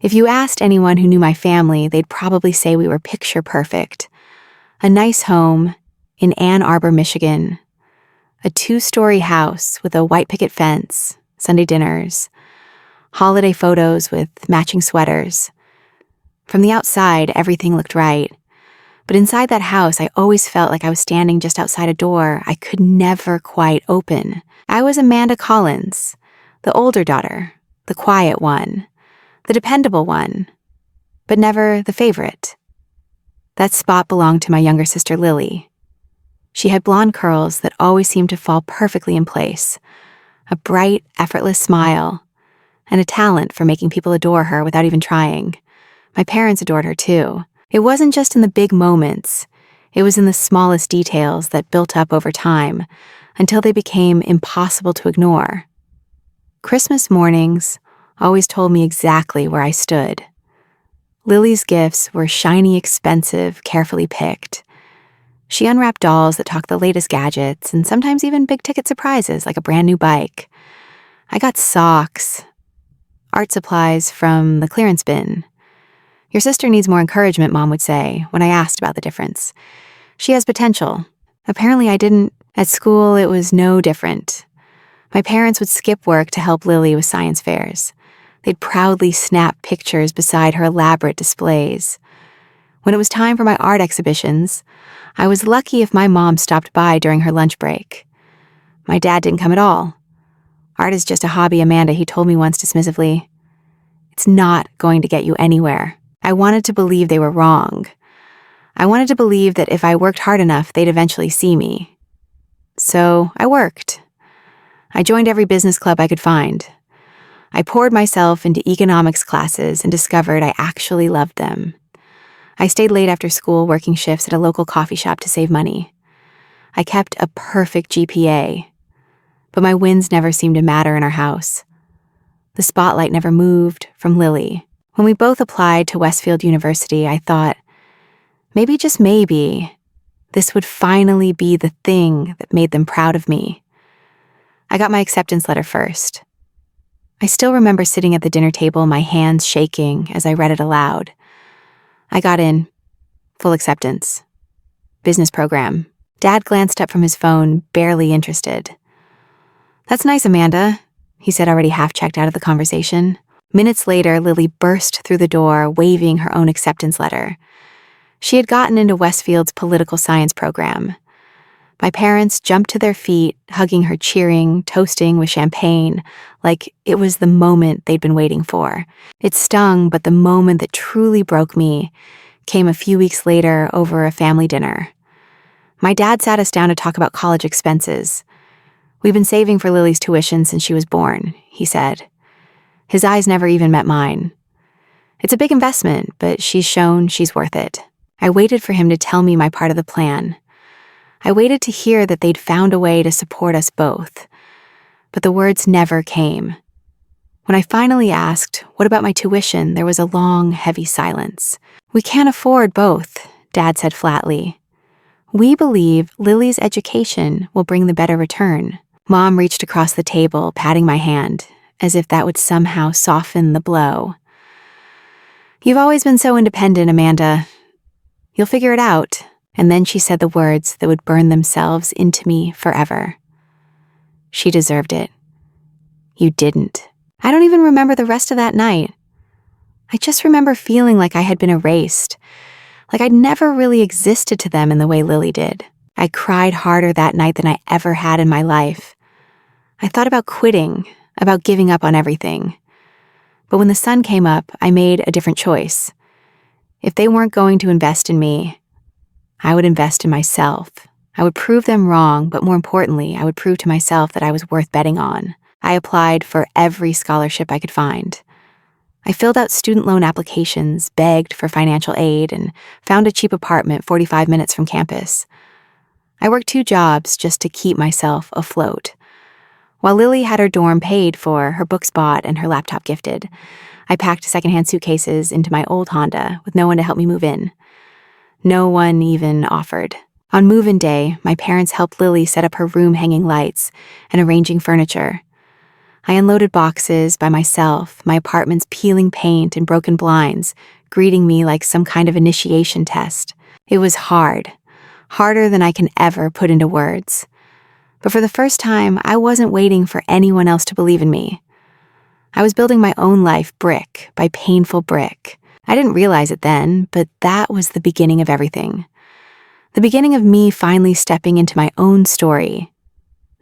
If you asked anyone who knew my family, they'd probably say we were picture perfect. A nice home in Ann Arbor, Michigan. A 2-story house with a white picket fence, Sunday dinners, holiday photos with matching sweaters. From the outside, everything looked right. But inside that house, I always felt like I was standing just outside a door I could never quite open. I was Amanda Collins, the older daughter, the quiet one, the dependable one, but never the favorite. That spot belonged to my younger sister, Lily. She had blonde curls that always seemed to fall perfectly in place, a bright, effortless smile, and a talent for making people adore her without even trying. My parents adored her too. It wasn't just in the big moments. It was in the smallest details that built up over time until they became impossible to ignore. Christmas mornings always told me exactly where I stood. Lily's gifts were shiny, expensive, carefully picked. She unwrapped dolls that talked the latest gadgets and sometimes even big-ticket surprises like a brand new bike. I got socks, art supplies from the clearance bin. Your sister needs more encouragement, Mom would say when I asked about the difference. She has potential. Apparently I didn't. At school, it was no different. My parents would skip work to help Lily with science fairs. They'd proudly snap pictures beside her elaborate displays. When it was time for my art exhibitions, I was lucky if my mom stopped by during her lunch break. My dad didn't come at all. Art is just a hobby, Amanda, he told me once dismissively. It's not going to get you anywhere. I wanted to believe they were wrong. I wanted to believe that if I worked hard enough, they'd eventually see me. So I worked. I joined every business club I could find. I poured myself into economics classes and discovered I actually loved them. I stayed late after school working shifts at a local coffee shop to save money. I kept a perfect GPA, but my wins never seemed to matter in our house. The spotlight never moved from Lily. When we both applied to Westfield University, I thought, maybe, just maybe, this would finally be the thing that made them proud of me. I got my acceptance letter first. I still remember sitting at the dinner table, my hands shaking as I read it aloud. I got in. Full acceptance. Business program. Dad glanced up from his phone, barely interested. That's nice, Amanda, he said, already half-checked out of the conversation. Minutes later, Lily burst through the door, waving her own acceptance letter. She had gotten into Westfield's political science program. My parents jumped to their feet, hugging her, cheering, toasting with champagne, like it was the moment they'd been waiting for. It stung, but the moment that truly broke me came a few weeks later over a family dinner. My dad sat us down to talk about college expenses. We've been saving for Lily's tuition since she was born, he said. His eyes never even met mine. It's a big investment, but she's shown she's worth it. I waited for him to tell me my part of the plan. I waited to hear that they'd found a way to support us both. But the words never came. When I finally asked, what about my tuition, there was a long, heavy silence. We can't afford both, Dad said flatly. We believe Lily's education will bring the better return. Mom reached across the table, patting my hand, as if that would somehow soften the blow. You've always been so independent, Amanda. You'll figure it out. And then she said the words that would burn themselves into me forever. She deserved it. You didn't. I don't even remember the rest of that night. I just remember feeling like I had been erased, like I'd never really existed to them in the way Lily did. I cried harder that night than I ever had in my life. I thought about quitting, about giving up on everything. But when the sun came up, I made a different choice. If they weren't going to invest in me, I would invest in myself. I would prove them wrong, but more importantly, I would prove to myself that I was worth betting on. I applied for every scholarship I could find. I filled out student loan applications, begged for financial aid, and found a cheap apartment 45 minutes from campus. I worked 2 jobs just to keep myself afloat. While Lily had her dorm paid for, her books bought, and her laptop gifted, I packed secondhand suitcases into my old Honda with no one to help me move in. No one even offered. On move-in day, my parents helped Lily set up her room hanging lights and arranging furniture. I unloaded boxes by myself, my apartment's peeling paint and broken blinds, greeting me like some kind of initiation test. It was hard, harder than I can ever put into words. But for the first time, I wasn't waiting for anyone else to believe in me. I was building my own life brick by painful brick. I didn't realize it then, but that was the beginning of everything. The beginning of me finally stepping into my own story.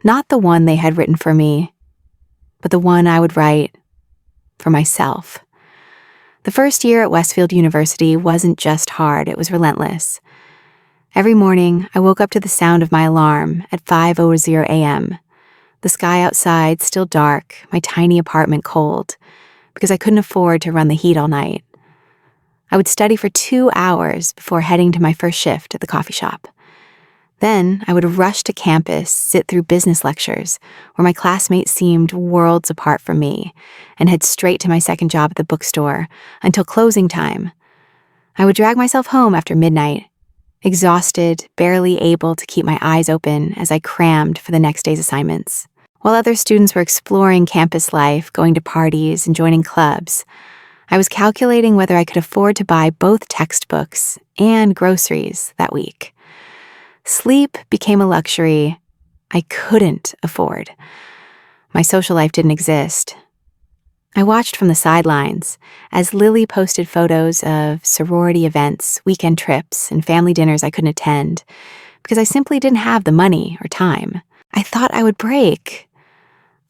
Not the one they had written for me, but the one I would write for myself. The first year at Westfield University wasn't just hard, it was relentless. Every morning, I woke up to the sound of my alarm at 5:00 a.m. The sky outside still dark, my tiny apartment cold, because I couldn't afford to run the heat all night. I would study for 2 hours before heading to my first shift at the coffee shop. Then I would rush to campus, sit through business lectures, where my classmates seemed worlds apart from me, and head straight to my second job at the bookstore until closing time. I would drag myself home after midnight, exhausted, barely able to keep my eyes open as I crammed for the next day's assignments. While other students were exploring campus life, going to parties, and joining clubs, I was calculating whether I could afford to buy both textbooks and groceries that week. Sleep became a luxury I couldn't afford. My social life didn't exist. I watched from the sidelines as Lily posted photos of sorority events, weekend trips, and family dinners I couldn't attend because I simply didn't have the money or time. I thought I would break.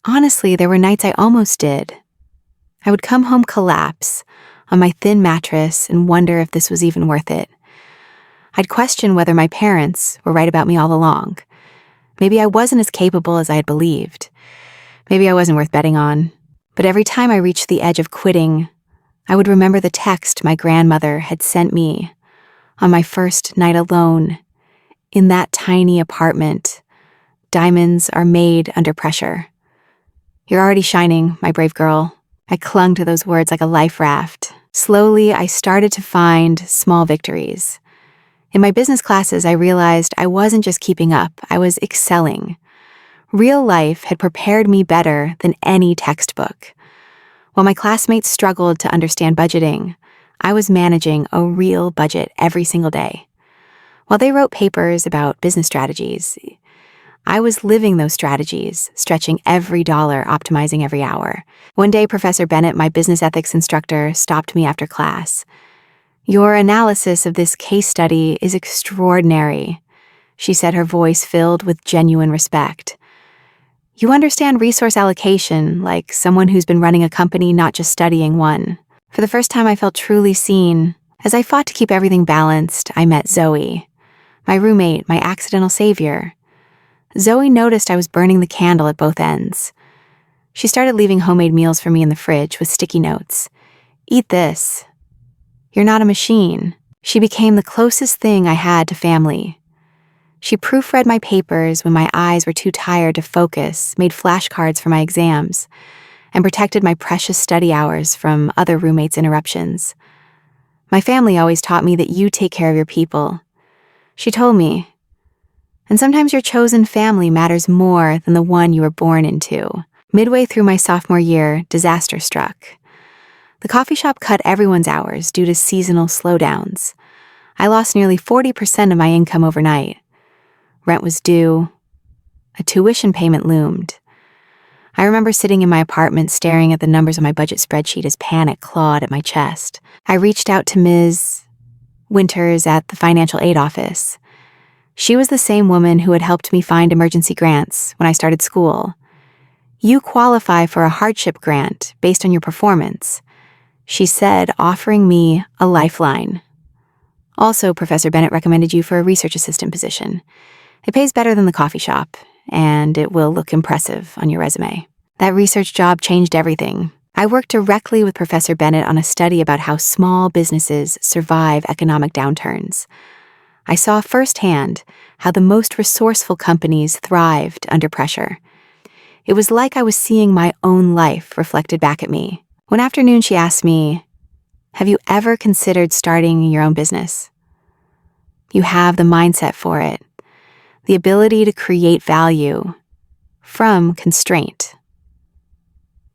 Honestly, there were nights I almost did. I would come home collapse on my thin mattress and wonder if this was even worth it. I'd question whether my parents were right about me all along. Maybe I wasn't as capable as I had believed. Maybe I wasn't worth betting on. But every time I reached the edge of quitting, I would remember the text my grandmother had sent me on my first night alone in that tiny apartment. Diamonds are made under pressure. You're already shining, my brave girl. I clung to those words like a life raft. Slowly, I started to find small victories. In my business classes, I realized I wasn't just keeping up, I was excelling. Real life had prepared me better than any textbook. While my classmates struggled to understand budgeting, I was managing a real budget every single day. While they wrote papers about business strategies, I was living those strategies, stretching every dollar, optimizing every hour. One day, Professor Bennett, my business ethics instructor, stopped me after class. "Your analysis of this case study is extraordinary," she said, her voice filled with genuine respect. "You understand resource allocation like someone who's been running a company, not just studying one." For the first time, I felt truly seen. As I fought to keep everything balanced, I met Zoe, my roommate, my accidental savior. Zoe noticed I was burning the candle at both ends. She started leaving homemade meals for me in the fridge with sticky notes. "Eat this. You're not a machine." She became the closest thing I had to family. She proofread my papers when my eyes were too tired to focus, made flashcards for my exams, and protected my precious study hours from other roommates' interruptions. "My family always taught me that you take care of your people," she told me. "And sometimes your chosen family matters more than the one you were born into." Midway through my sophomore year, disaster struck. The coffee shop cut everyone's hours due to seasonal slowdowns. I lost nearly 40% of my income overnight. Rent was due. A tuition payment loomed. I remember sitting in my apartment staring at the numbers on my budget spreadsheet as panic clawed at my chest. I reached out to Ms. Winters at the financial aid office. She was the same woman who had helped me find emergency grants when I started school. "You qualify for a hardship grant based on your performance," she said, offering me a lifeline. "Also, Professor Bennett recommended you for a research assistant position. It pays better than the coffee shop, and it will look impressive on your resume." That research job changed everything. I worked directly with Professor Bennett on a study about how small businesses survive economic downturns. I saw firsthand how the most resourceful companies thrived under pressure. It was like I was seeing my own life reflected back at me. One afternoon, she asked me, "Have you ever considered starting your own business? You have the mindset for it, the ability to create value from constraint."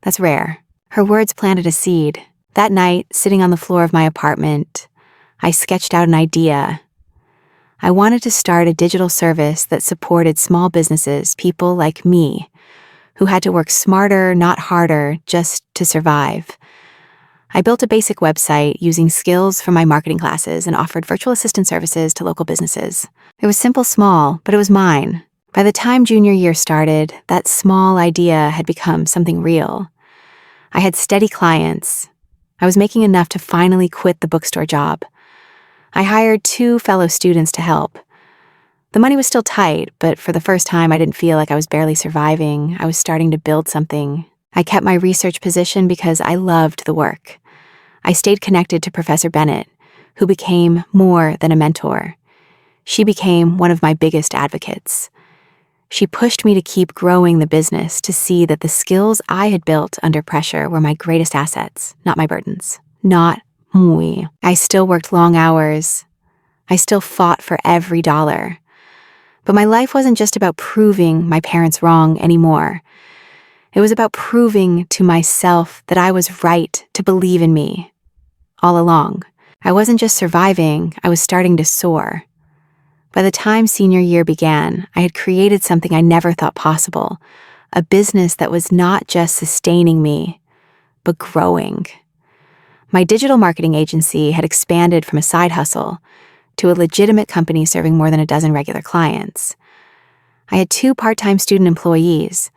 That's rare. Her words planted a seed. That night, sitting on the floor of my apartment, I sketched out an idea. I wanted to start a digital service that supported small businesses, people like me, who had to work smarter, not harder, just to survive. I built a basic website using skills from my marketing classes and offered virtual assistant services to local businesses. It was simple, small, but it was mine. By the time junior year started, that small idea had become something real. I had steady clients. I was making enough to finally quit the bookstore job. I hired 2 fellow students to help. The money was still tight, but for the first time I didn't feel like I was barely surviving. I was starting to build something. I kept my research position because I loved the work. I stayed connected to Professor Bennett, who became more than a mentor. She became one of my biggest advocates. She pushed me to keep growing the business, to see that the skills I had built under pressure were my greatest assets, not my burdens. Not muy. I still worked long hours. I still fought for every dollar. But my life wasn't just about proving my parents wrong anymore. It was about proving to myself that I was right to believe in me. All along, I wasn't just surviving, I was starting to soar. By the time senior year began, I had created something I never thought possible, a business that was not just sustaining me, but growing. My digital marketing agency had expanded from a side hustle to a legitimate company serving more than a dozen regular clients. I had 2 part-time student employees,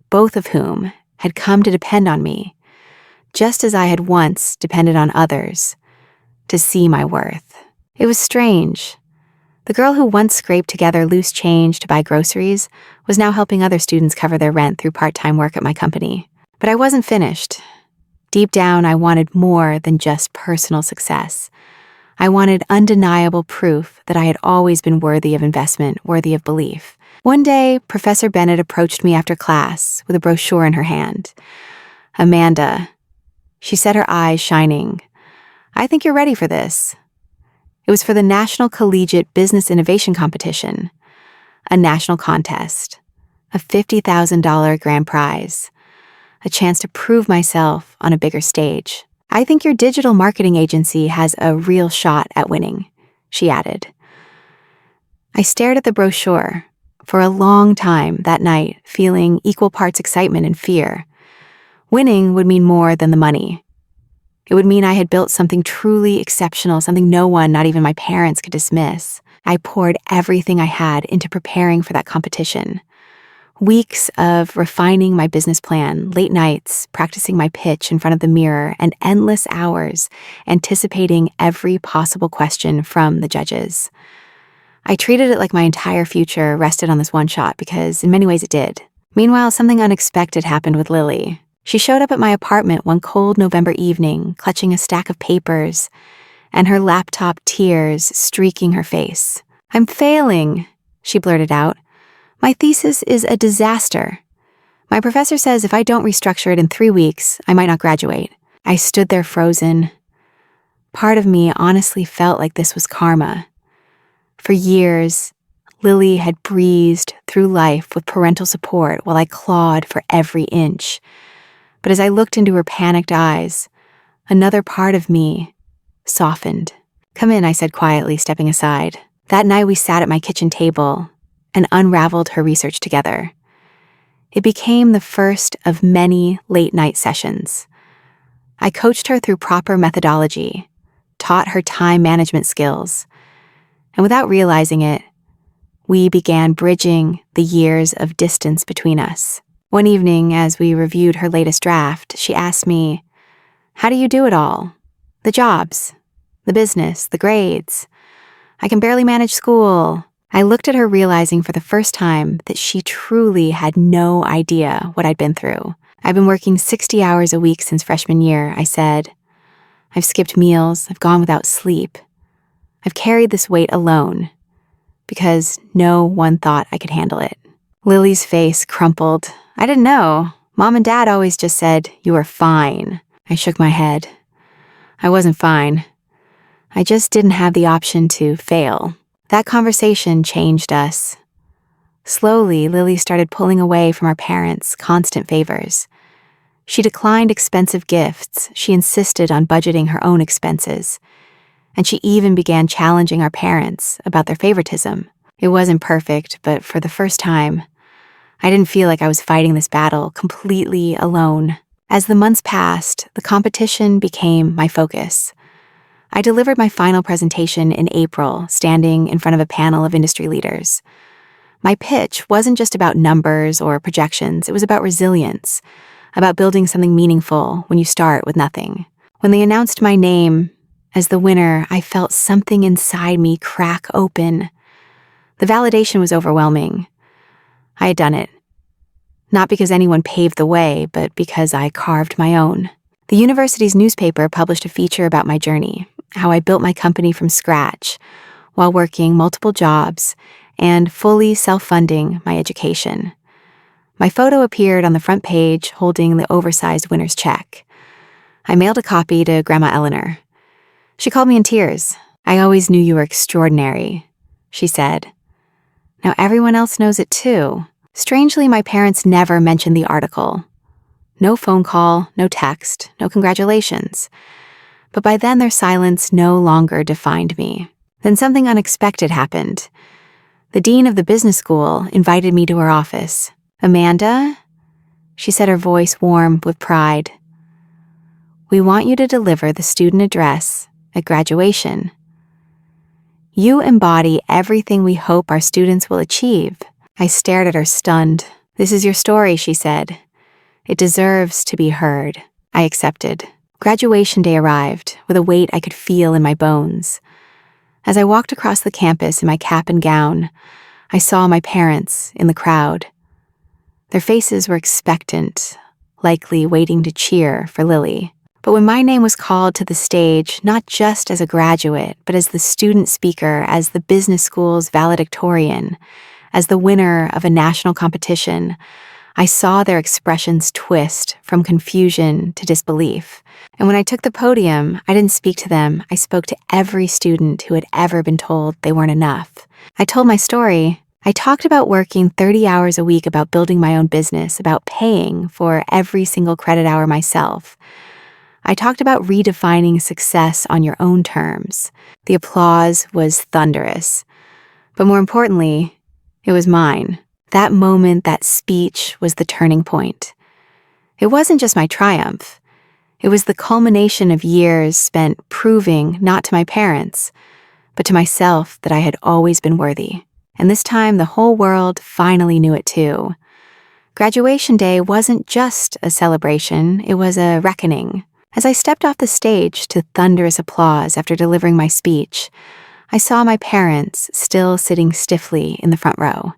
both of whom had come to depend on me, just as I had once depended on others, to see my worth. It was strange. The girl who once scraped together loose change to buy groceries was now helping other students cover their rent through part-time work at my company. But I wasn't finished. Deep down, I wanted more than just personal success. I wanted undeniable proof that I had always been worthy of investment, worthy of belief. One day, Professor Bennett approached me after class with a brochure in her hand. "Amanda," she said, her eyes shining, "I think you're ready for this." It was for the National Collegiate Business Innovation Competition, a national contest, a $50,000 grand prize, a chance to prove myself on a bigger stage. "I think your digital marketing agency has a real shot at winning," she added. I stared at the brochure for a long time that night, feeling equal parts excitement and fear. Winning would mean more than the money. It would mean I had built something truly exceptional, something no one, not even my parents, could dismiss. I poured everything I had into preparing for that competition. Weeks of refining my business plan, late nights, practicing my pitch in front of the mirror, and endless hours anticipating every possible question from the judges. I treated it like my entire future rested on this one shot because in many ways it did. Meanwhile, something unexpected happened with Lily. She showed up at my apartment one cold November evening, clutching a stack of papers, and her laptop tears streaking her face. "I'm failing," she blurted out. "My thesis is a disaster. My professor says if I don't restructure it in 3 weeks, I might not graduate." I stood there frozen. Part of me honestly felt like this was karma. For years, Lily had breezed through life with parental support while I clawed for every inch. But as I looked into her panicked eyes, another part of me softened. "Come in," I said quietly, stepping aside. That night we sat at my kitchen table and unraveled her research together. It became the first of many late-night sessions. I coached her through proper methodology, taught her time management skills, and without realizing it, we began bridging the years of distance between us. One evening, as we reviewed her latest draft, she asked me, "How do you do it all? The jobs, the business, the grades. I can barely manage school." I looked at her, realizing for the first time that she truly had no idea what I'd been through. "I've been working 60 hours a week since freshman year," I said. "I've skipped meals, I've gone without sleep. I've carried this weight alone because no one thought I could handle it." Lily's face crumpled. "I didn't know. Mom and Dad always just said, 'You are fine.'" I shook my head. I wasn't fine. I just didn't have the option to fail. That conversation changed us. Slowly, Lily started pulling away from our parents' constant favors. She declined expensive gifts. She insisted on budgeting her own expenses. And she even began challenging our parents about their favoritism. It wasn't perfect, but for the first time, I didn't feel like I was fighting this battle completely alone. As the months passed, the competition became my focus. I delivered my final presentation in April, standing in front of a panel of industry leaders. My pitch wasn't just about numbers or projections, it was about resilience, about building something meaningful when you start with nothing. When they announced my name as the winner, I felt something inside me crack open. The validation was overwhelming. I had done it. Not because anyone paved the way, but because I carved my own. The university's newspaper published a feature about my journey, how I built my company from scratch, while working multiple jobs and fully self-funding my education. My photo appeared on the front page holding the oversized winner's check. I mailed a copy to Grandma Eleanor. She called me in tears. "I always knew you were extraordinary," she said. Now everyone else knows it too. Strangely, my parents never mentioned the article. No phone call, no text, no congratulations. But by then their silence no longer defined me. Then something unexpected happened. The dean of the business school invited me to her office. "Amanda," she said, her voice warm with pride, "we want you to deliver the student address at graduation. You embody everything we hope our students will achieve." I stared at her stunned. "This is your story," she said. "It deserves to be heard." I accepted. Graduation day arrived with a weight I could feel in my bones. As I walked across the campus in my cap and gown, I saw my parents in the crowd. Their faces were expectant, likely waiting to cheer for Lily. But when my name was called to the stage, not just as a graduate, but as the student speaker, as the business school's valedictorian, as the winner of a national competition, I saw their expressions twist from confusion to disbelief. And when I took the podium, I didn't speak to them. I spoke to every student who had ever been told they weren't enough. I told my story. I talked about working 30 hours a week, about building my own business, about paying for every single credit hour myself. I talked about redefining success on your own terms. The applause was thunderous. But more importantly, it was mine. That moment, that speech, was the turning point. It wasn't just my triumph. It was the culmination of years spent proving, not to my parents, but to myself, that I had always been worthy. And this time, the whole world finally knew it too. Graduation day wasn't just a celebration, it was a reckoning. As I stepped off the stage to thunderous applause after delivering my speech, I saw my parents still sitting stiffly in the front row.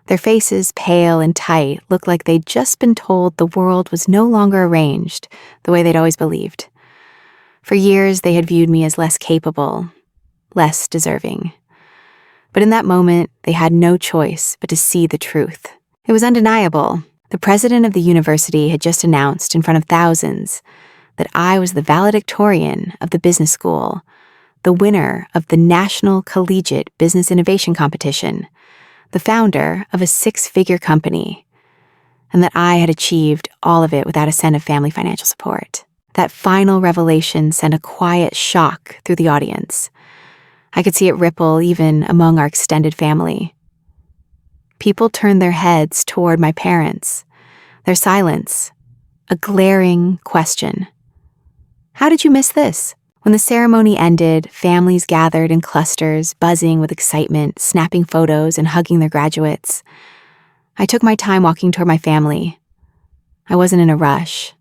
Their faces, pale and tight, looked like they'd just been told the world was no longer arranged the way they'd always believed. For years, they had viewed me as less capable, less deserving. But in that moment, they had no choice but to see the truth. It was undeniable. The president of the university had just announced in front of thousands that I was the valedictorian of the business school, the winner of the National Collegiate Business Innovation Competition, the founder of a 6-figure company, and that I had achieved all of it without a cent of family financial support. That final revelation sent a quiet shock through the audience. I could see it ripple even among our extended family. People turned their heads toward my parents, their silence, a glaring question. "How did you miss this?" When the ceremony ended, families gathered in clusters, buzzing with excitement, snapping photos and hugging their graduates. I took my time walking toward my family. I wasn't in a rush.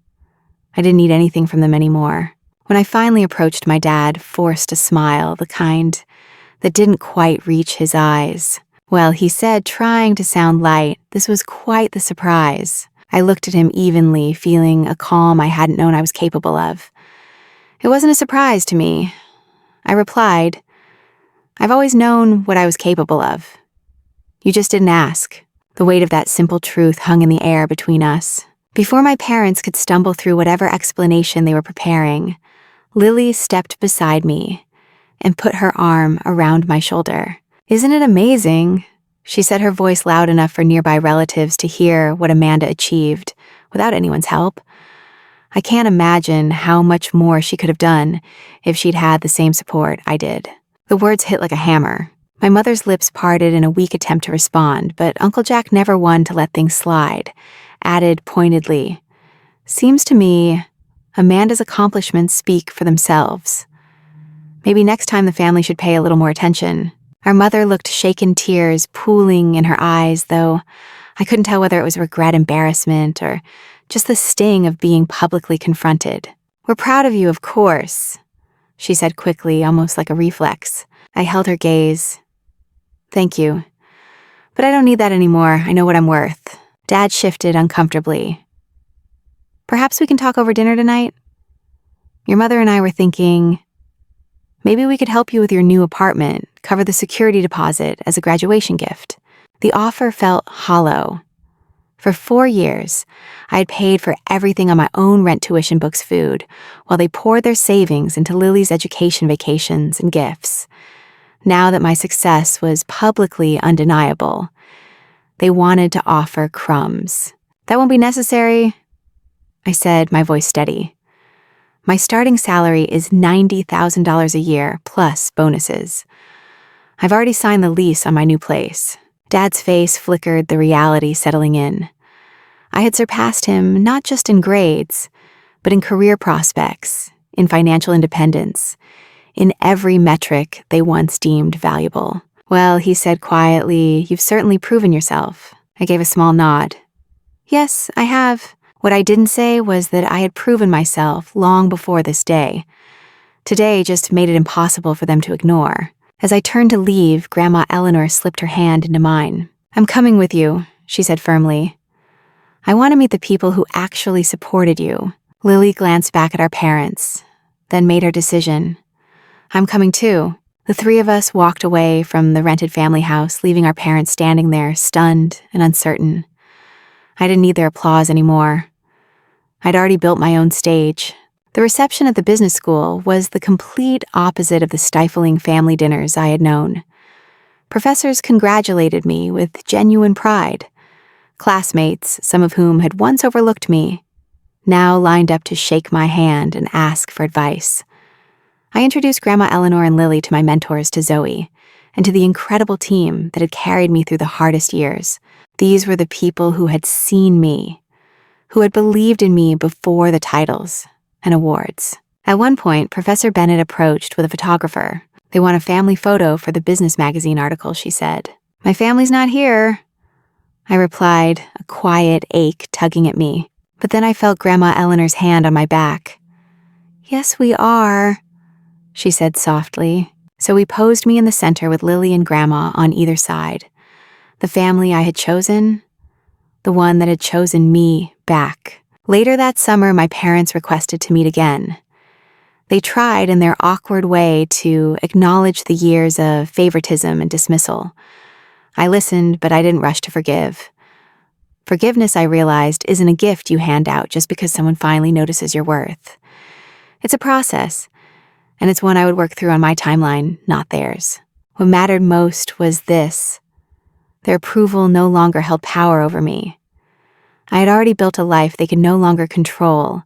I didn't need anything from them anymore. When I finally approached, my dad forced a smile, the kind that didn't quite reach his eyes. Well, he said, trying to sound light, this was quite the surprise. I looked at him evenly, feeling a calm I hadn't known I was capable of. It wasn't a surprise to me. I replied, "I've always known what I was capable of. You just didn't ask." The weight of that simple truth hung in the air between us. Before my parents could stumble through whatever explanation they were preparing, Lily stepped beside me and put her arm around my shoulder. "Isn't it amazing?" She said, her voice loud enough for nearby relatives to hear what Amanda achieved without anyone's help. I can't imagine how much more she could have done if she'd had the same support I did. The words hit like a hammer. My mother's lips parted in a weak attempt to respond, but Uncle Jack, never one to let things slide, added pointedly, "Seems to me Amanda's accomplishments speak for themselves. Maybe next time the family should pay a little more attention." Our mother looked shaken, tears pooling in her eyes, though I couldn't tell whether it was regret, embarrassment, or just the sting of being publicly confronted. "We're proud of you, of course," she said quickly, almost like a reflex. I held her gaze. "Thank you. But I don't need that anymore. I know what I'm worth." Dad shifted uncomfortably. "Perhaps we can talk over dinner tonight? Your mother and I were thinking maybe we could help you with your new apartment, cover the security deposit as a graduation gift." The offer felt hollow. For 4 years, I had paid for everything on my own rent, tuition, books, food, while they poured their savings into Lily's education, vacations, and gifts. Now that my success was publicly undeniable, they wanted to offer crumbs. "That won't be necessary," I said, my voice steady. "My starting salary is $90,000 a year, plus bonuses. I've already signed the lease on my new place." Dad's face flickered, the reality settling in. I had surpassed him not just in grades, but in career prospects, in financial independence, in every metric they once deemed valuable. "Well," he said quietly, "you've certainly proven yourself." I gave a small nod. "Yes, I have." What I didn't say was that I had proven myself long before this day. Today just made it impossible for them to ignore. As I turned to leave, Grandma Eleanor slipped her hand into mine. "I'm coming with you," she said firmly. "I want to meet the people who actually supported you." Lily glanced back at our parents, then made her decision. "I'm coming too." The three of us walked away from the rented family house, leaving our parents standing there, stunned and uncertain. I didn't need their applause anymore. I'd already built my own stage. The reception at the business school was the complete opposite of the stifling family dinners I had known. Professors congratulated me with genuine pride. Classmates, some of whom had once overlooked me, now lined up to shake my hand and ask for advice. I introduced Grandma Eleanor and Lily to my mentors, to Zoe, and to the incredible team that had carried me through the hardest years. These were the people who had seen me, who had believed in me before the titles and awards. At one point, Professor Bennett approached with a photographer. "They want a family photo for the business magazine article," she said. "My family's not here," I replied, a quiet ache tugging at me. But then I felt Grandma Eleanor's hand on my back. "Yes, we are," she said softly. So we posed me in the center with Lily and Grandma on either side. The family I had chosen, the one that had chosen me back. Later that summer, my parents requested to meet again. They tried in their awkward way to acknowledge the years of favoritism and dismissal. I listened, but I didn't rush to forgive. Forgiveness, I realized, isn't a gift you hand out just because someone finally notices your worth. It's a process, and it's one I would work through on my timeline, not theirs. What mattered most was this: their approval no longer held power over me. I had already built a life they could no longer control,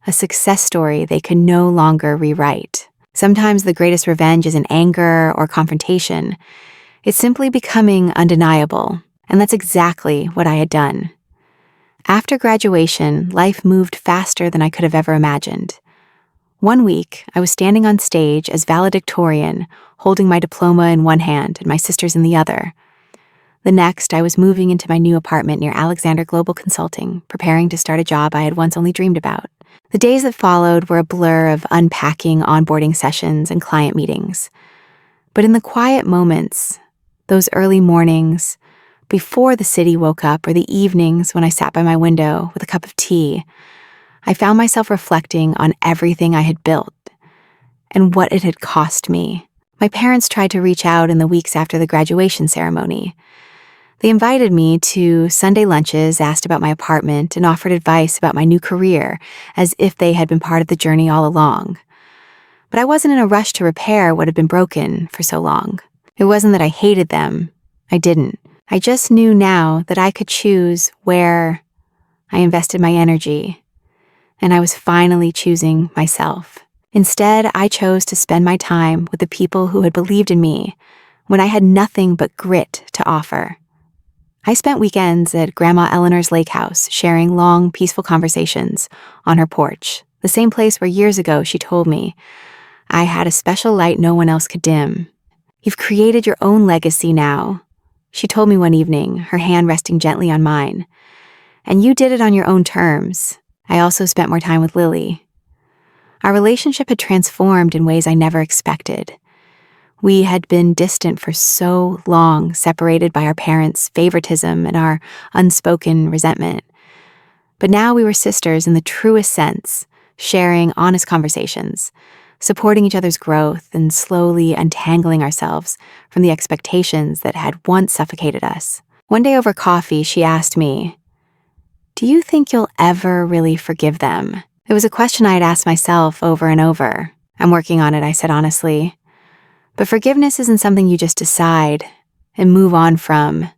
a success story they could no longer rewrite. Sometimes the greatest revenge isn't anger or confrontation. It's simply becoming undeniable, and that's exactly what I had done. After graduation, life moved faster than I could have ever imagined. One week, I was standing on stage as valedictorian, holding my diploma in one hand and my sister's in the other. The next, I was moving into my new apartment near Alexander Global Consulting, preparing to start a job I had once only dreamed about. The days that followed were a blur of unpacking, onboarding sessions, and client meetings. But in the quiet moments, those early mornings, before the city woke up, or the evenings when I sat by my window with a cup of tea, I found myself reflecting on everything I had built and what it had cost me. My parents tried to reach out in the weeks after the graduation ceremony. They invited me to Sunday lunches, asked about my apartment, and offered advice about my new career, as if they had been part of the journey all along. But I wasn't in a rush to repair what had been broken for so long. It wasn't that I hated them. I didn't. I just knew now that I could choose where I invested my energy. and I was finally choosing myself. Instead, I chose to spend my time with the people who had believed in me when I had nothing but grit to offer. I spent weekends at Grandma Eleanor's lake house, sharing long, peaceful conversations on her porch, the same place where years ago she told me I had a special light no one else could dim. "You've created your own legacy now," she told me one evening, her hand resting gently on mine. "And you did it on your own terms." I also spent more time with Lily. Our relationship had transformed in ways I never expected. We had been distant for so long, separated by our parents' favoritism and our unspoken resentment. But now we were sisters in the truest sense, sharing honest conversations, supporting each other's growth, and slowly untangling ourselves from the expectations that had once suffocated us. One day over coffee, she asked me, "Do you think you'll ever really forgive them?" It was a question I had asked myself over and over. "I'm working on it," I said honestly. But forgiveness isn't something you just decide and move on from.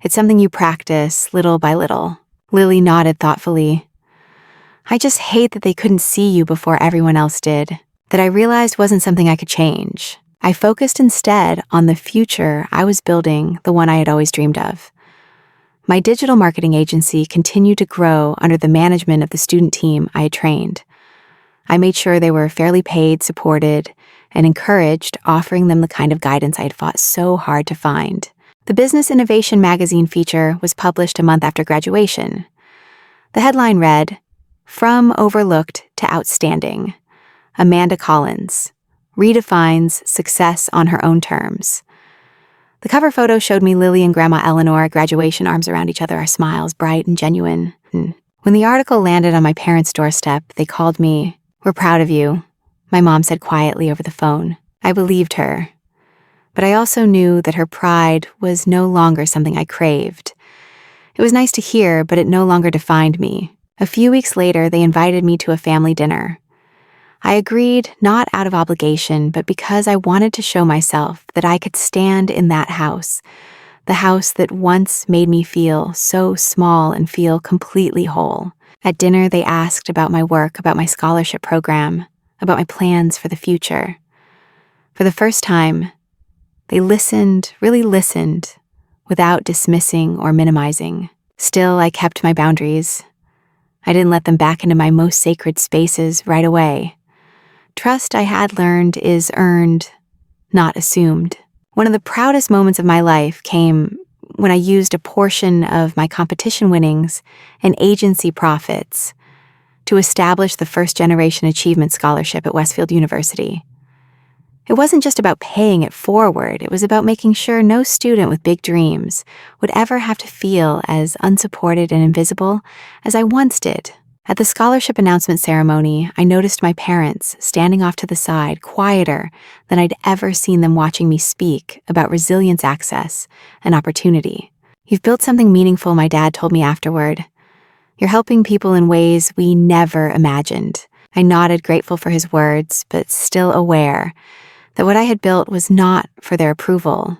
It's something you practice little by little. Lily nodded thoughtfully. "I just hate that they couldn't see you before everyone else did, that I realized wasn't something I could change. I focused instead on the future I was building, the one I had always dreamed of." My digital marketing agency continued to grow under the management of the student team I had trained. I made sure they were fairly paid, supported, and encouraged, offering them the kind of guidance I had fought so hard to find. The Business Innovation magazine feature was published a month after graduation. The headline read, "From Overlooked to Outstanding. Amanda Collins redefines success on her own terms." The cover photo showed me Lily and Grandma Eleanor at graduation, arms around each other, our smiles bright and genuine. When the article landed on my parents' doorstep, they called me, "We're proud of you," my mom said quietly over the phone. I believed her, but I also knew that her pride was no longer something I craved. It was nice to hear, but it no longer defined me. A few weeks later, they invited me to a family dinner. I agreed not out of obligation, but because I wanted to show myself that I could stand in that house, the house that once made me feel so small and feel completely whole. At dinner, they asked about my work, about my scholarship program, about my plans for the future. For the first time, they listened, really listened, without dismissing or minimizing. Still, I kept my boundaries. I didn't let them back into my most sacred spaces right away. Trust, I had learned, is earned, not assumed. One of the proudest moments of my life came when I used a portion of my competition winnings and agency profits to establish the first-generation achievement scholarship at Westfield University. It wasn't just about paying it forward. It was about making sure no student with big dreams would ever have to feel as unsupported and invisible as I once did. At the scholarship announcement ceremony, I noticed my parents standing off to the side, quieter than I'd ever seen them watching me speak about resilience, access, and opportunity. "You've built something meaningful," my dad told me afterward. "You're helping people in ways we never imagined." I nodded, grateful for his words, but still aware that what I had built was not for their approval.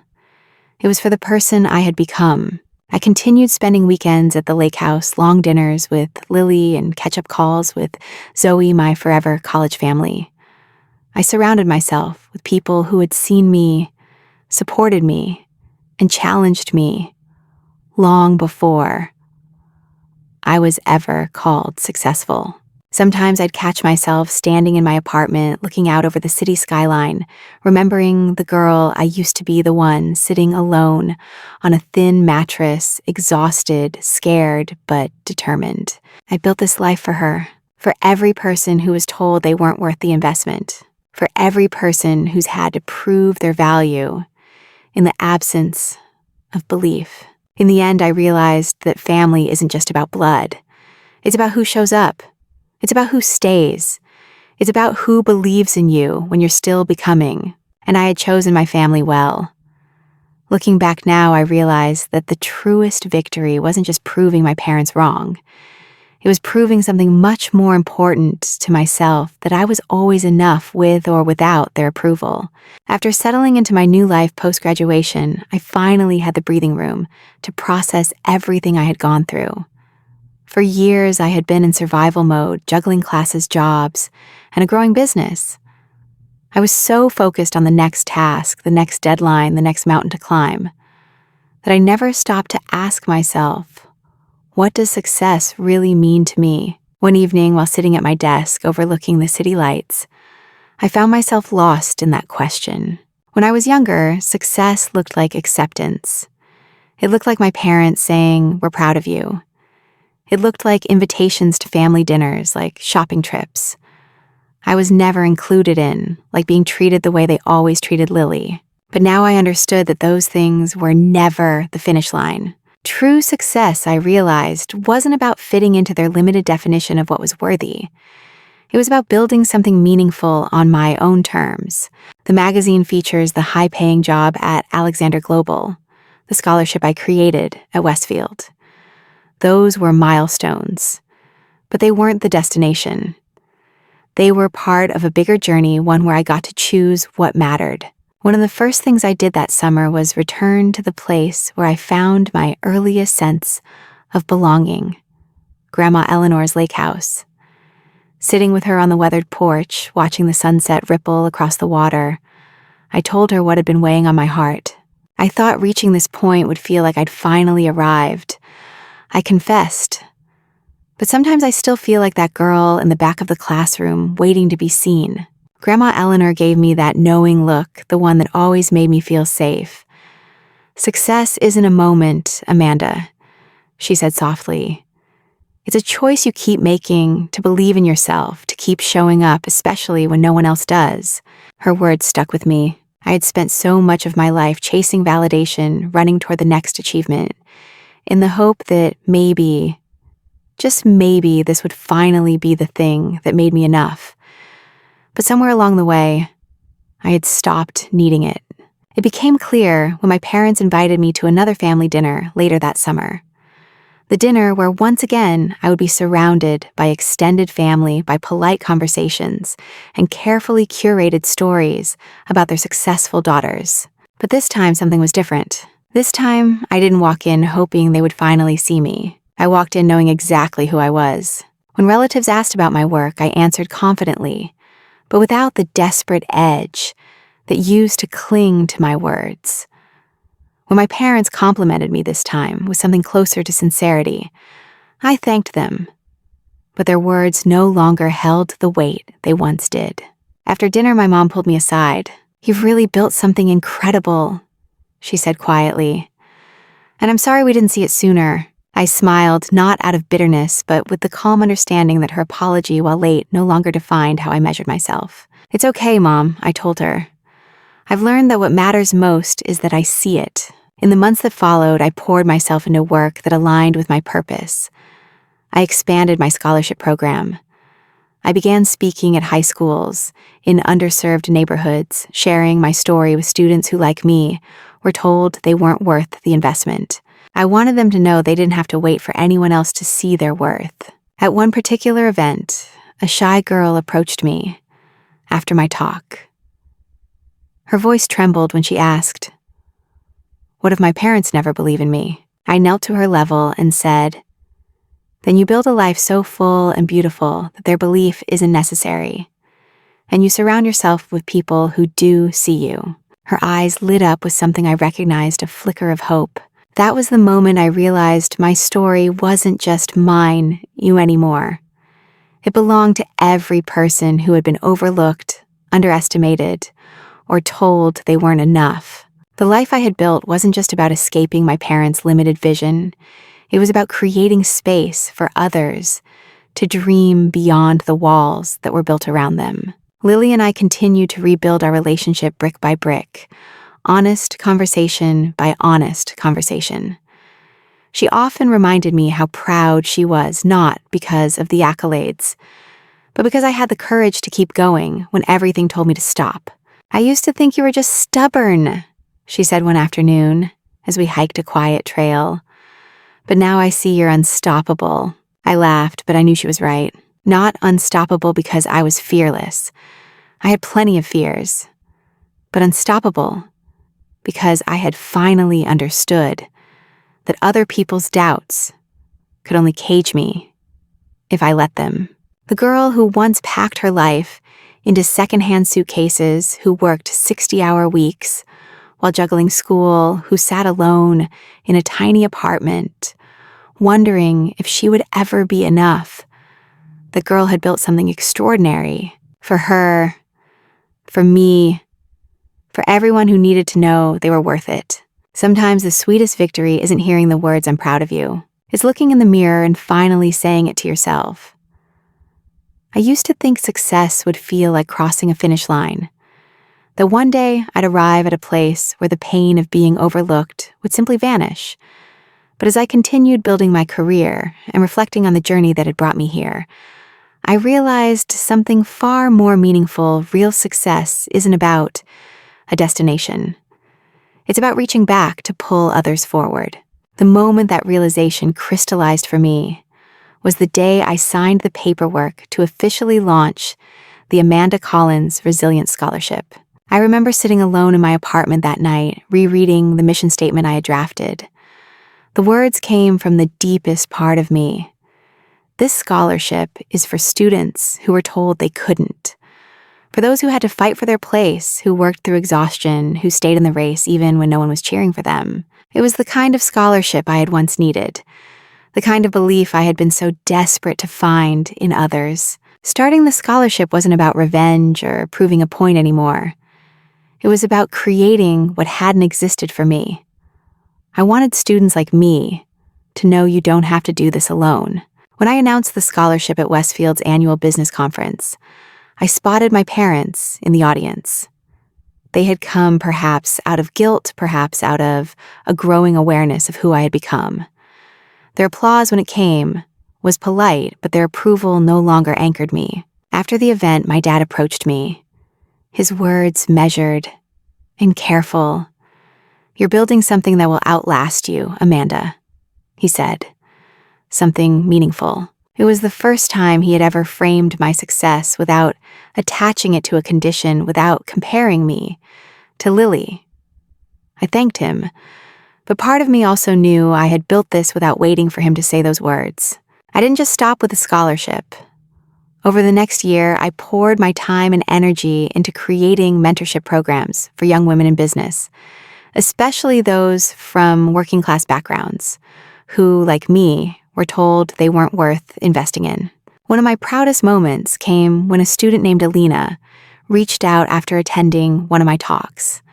It was for the person I had become. I continued spending weekends at the lake house, long dinners with Lily and catch-up calls with Zoe, my forever college family. I surrounded myself with people who had seen me, supported me, and challenged me long before I was ever called successful. Sometimes I'd catch myself standing in my apartment, looking out over the city skyline, remembering the girl I used to be, the one sitting alone on a thin mattress, exhausted, scared, but determined. I built this life for her, for every person who was told they weren't worth the investment, for every person who's had to prove their value in the absence of belief. In the end, I realized that family isn't just about blood. It's about who shows up. It's about who stays. It's about who believes in you when you're still becoming. And I had chosen my family well. Looking back now, I realize that the truest victory wasn't just proving my parents wrong. It was proving something much more important to myself, that I was always enough with or without their approval. After settling into my new life post-graduation, I finally had the breathing room to process everything I had gone through. For years, I had been in survival mode, juggling classes, jobs, and a growing business. I was so focused on the next task, the next deadline, the next mountain to climb, that I never stopped to ask myself, what does success really mean to me? One evening, while sitting at my desk overlooking the city lights, I found myself lost in that question. When I was younger, success looked like acceptance. It looked like my parents saying, "We're proud of you." It looked like invitations to family dinners, like shopping trips. I was never included in, like being treated the way they always treated Lily. But now I understood that those things were never the finish line. True success, I realized, wasn't about fitting into their limited definition of what was worthy. It was about building something meaningful on my own terms. The magazine features the high-paying job at Alexander Global, the scholarship I created at Westfield. Those were milestones, but they weren't the destination. They were part of a bigger journey, one where I got to choose what mattered. One of the first things I did that summer was return to the place where I found my earliest sense of belonging, Grandma Eleanor's lake house. Sitting with her on the weathered porch, watching the sunset ripple across the water, I told her what had been weighing on my heart. I thought reaching this point would feel like I'd finally arrived. I confessed. But sometimes I still feel like that girl in the back of the classroom waiting to be seen. Grandma Eleanor gave me that knowing look, the one that always made me feel safe. "Success isn't a moment, Amanda," she said softly. "It's a choice you keep making to believe in yourself, to keep showing up, especially when no one else does." Her words stuck with me. I had spent so much of my life chasing validation, running toward the next achievement, in the hope that maybe, just maybe, this would finally be the thing that made me enough. But somewhere along the way, I had stopped needing it. It became clear when my parents invited me to another family dinner later that summer. The dinner where once again I would be surrounded by extended family, by polite conversations, and carefully curated stories about their successful daughters. But this time something was different. This time I didn't walk in hoping they would finally see me. I walked in knowing exactly who I was. When relatives asked about my work, I answered confidently, but without the desperate edge that used to cling to my words. When my parents complimented me this time with something closer to sincerity, I thanked them, but their words no longer held the weight they once did. After dinner, my mom pulled me aside. "You've really built something incredible," she said quietly. "And I'm sorry we didn't see it sooner." I smiled, not out of bitterness, but with the calm understanding that her apology, while late, no longer defined how I measured myself. "It's okay, Mom," I told her. "I've learned that what matters most is that I see it." In the months that followed, I poured myself into work that aligned with my purpose. I expanded my scholarship program. I began speaking at high schools, in underserved neighborhoods, sharing my story with students who, like me, were told they weren't worth the investment. I wanted them to know they didn't have to wait for anyone else to see their worth. At one particular event, a shy girl approached me after my talk. Her voice trembled when she asked, "What if my parents never believe in me?" I knelt to her level and said, "Then you build a life so full and beautiful that their belief isn't necessary, and you surround yourself with people who do see you." Her eyes lit up with something I recognized, a flicker of hope. That was the moment I realized my story wasn't just mine, you anymore. It belonged to every person who had been overlooked, underestimated, or told they weren't enough. The life I had built wasn't just about escaping my parents' limited vision. It was about creating space for others to dream beyond the walls that were built around them. Lily and I continued to rebuild our relationship brick by brick, honest conversation by honest conversation. She often reminded me how proud she was, not because of the accolades, but because I had the courage to keep going when everything told me to stop. "I used to think you were just stubborn," she said one afternoon as we hiked a quiet trail. "But now I see you're unstoppable." I laughed, but I knew she was right. Not unstoppable because I was fearless. I had plenty of fears, but unstoppable because I had finally understood that other people's doubts could only cage me if I let them. The girl who once packed her life into secondhand suitcases, who worked 60-hour weeks while juggling school, who sat alone in a tiny apartment, wondering if she would ever be enough. The girl had built something extraordinary for her, for me, for everyone who needed to know they were worth it. Sometimes the sweetest victory isn't hearing the words "I'm proud of you." It's looking in the mirror and finally saying it to yourself. I used to think success would feel like crossing a finish line, that one day I'd arrive at a place where the pain of being overlooked would simply vanish. But as I continued building my career and reflecting on the journey that had brought me here, I realized something far more meaningful. Real success isn't about a destination. It's about reaching back to pull others forward. The moment that realization crystallized for me was the day I signed the paperwork to officially launch the Amanda Collins Resilience Scholarship. I remember sitting alone in my apartment that night, rereading the mission statement I had drafted. The words came from the deepest part of me. This scholarship is for students who were told they couldn't, for those who had to fight for their place, who worked through exhaustion, who stayed in the race even when no one was cheering for them. It was the kind of scholarship I had once needed, the kind of belief I had been so desperate to find in others. Starting the scholarship wasn't about revenge or proving a point anymore. It was about creating what hadn't existed for me. I wanted students like me to know you don't have to do this alone. When I announced the scholarship at Westfield's annual business conference, I spotted my parents in the audience. They had come perhaps out of guilt, perhaps out of a growing awareness of who I had become. Their applause when it came was polite, but their approval no longer anchored me. After the event, my dad approached me, his words measured and careful. "You're building something that will outlast you, Amanda," he said. Something meaningful. It was the first time he had ever framed my success without attaching it to a condition, without comparing me to Lily. I thanked him, but part of me also knew I had built this without waiting for him to say those words. I didn't just stop with the scholarship. Over the next year, I poured my time and energy into creating mentorship programs for young women in business, especially those from working-class backgrounds, who, like me, were told they weren't worth investing in. One of my proudest moments came when a student named Alina reached out after attending one of my talks.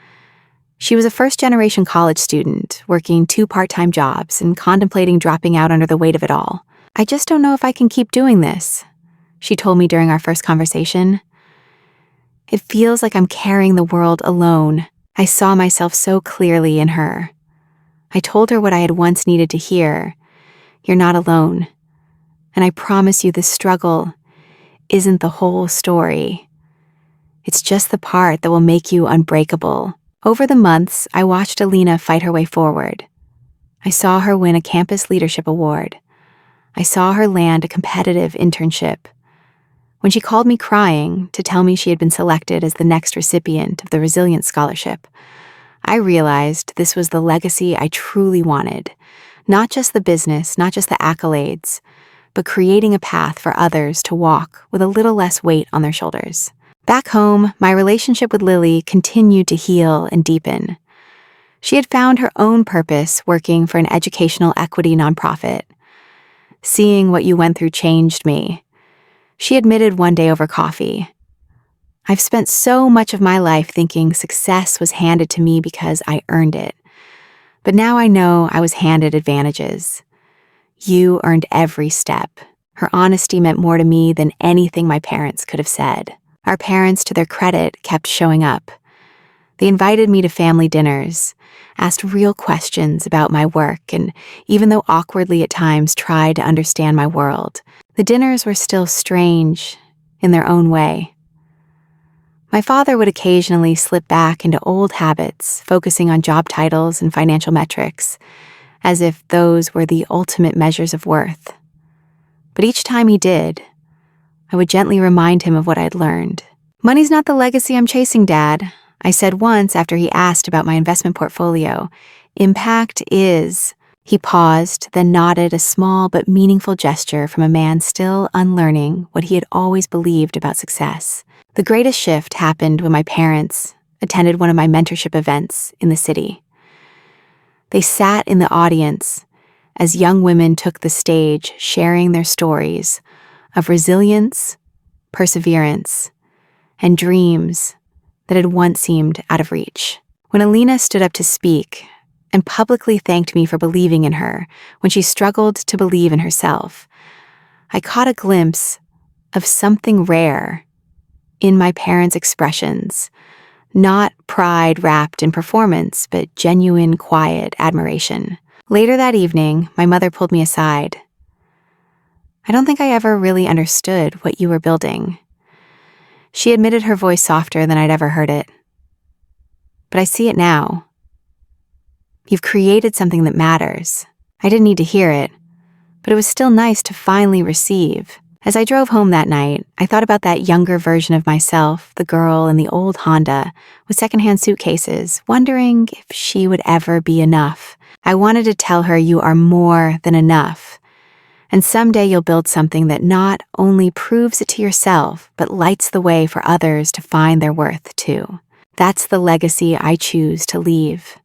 She was a first-generation college student, working 2 part-time jobs and contemplating dropping out under the weight of it all. "I just don't know if I can keep doing this," she told me during our first conversation. "It feels like I'm carrying the world alone." I saw myself so clearly in her. I told her what I had once needed to hear. "You're not alone. And I promise you this struggle isn't the whole story. It's just the part that will make you unbreakable." Over the months, I watched Alina fight her way forward. I saw her win a campus leadership award. I saw her land a competitive internship. When she called me crying to tell me she had been selected as the next recipient of the Resilience Scholarship, I realized this was the legacy I truly wanted. Not just the business, not just the accolades, but creating a path for others to walk with a little less weight on their shoulders. Back home, my relationship with Lily continued to heal and deepen. She had found her own purpose working for an educational equity nonprofit. "Seeing what you went through changed me," she admitted one day over coffee. "I've spent so much of my life thinking success was handed to me because I earned it. But now I know I was handed advantages. You earned every step." Her honesty meant more to me than anything my parents could have said. Our parents, to their credit, kept showing up. They invited me to family dinners, asked real questions about my work, and even though awkwardly at times tried to understand my world, the dinners were still strange in their own way. My father would occasionally slip back into old habits, focusing on job titles and financial metrics, as if those were the ultimate measures of worth. But each time he did, I would gently remind him of what I'd learned. "Money's not the legacy I'm chasing, Dad," I said once after he asked about my investment portfolio. "Impact is." He paused, then nodded, a small but meaningful gesture from a man still unlearning what he had always believed about success. The greatest shift happened when my parents attended one of my mentorship events in the city. They sat in the audience as young women took the stage, sharing their stories of resilience, perseverance, and dreams that had once seemed out of reach. When Alina stood up to speak and publicly thanked me for believing in her when she struggled to believe in herself, I caught a glimpse of something rare in my parents' expressions, not pride wrapped in performance, but genuine, quiet admiration. Later that evening, my mother pulled me aside. "I don't think I ever really understood what you were building." She admitted, her voice softer than I'd ever heard it. "But I see it now. You've created something that matters." I didn't need to hear it, but it was still nice to finally receive. As I drove home that night, I thought about that younger version of myself, the girl in the old Honda with secondhand suitcases, wondering if she would ever be enough. I wanted to tell her, "You are more than enough. And someday you'll build something that not only proves it to yourself, but lights the way for others to find their worth too." That's the legacy I choose to leave.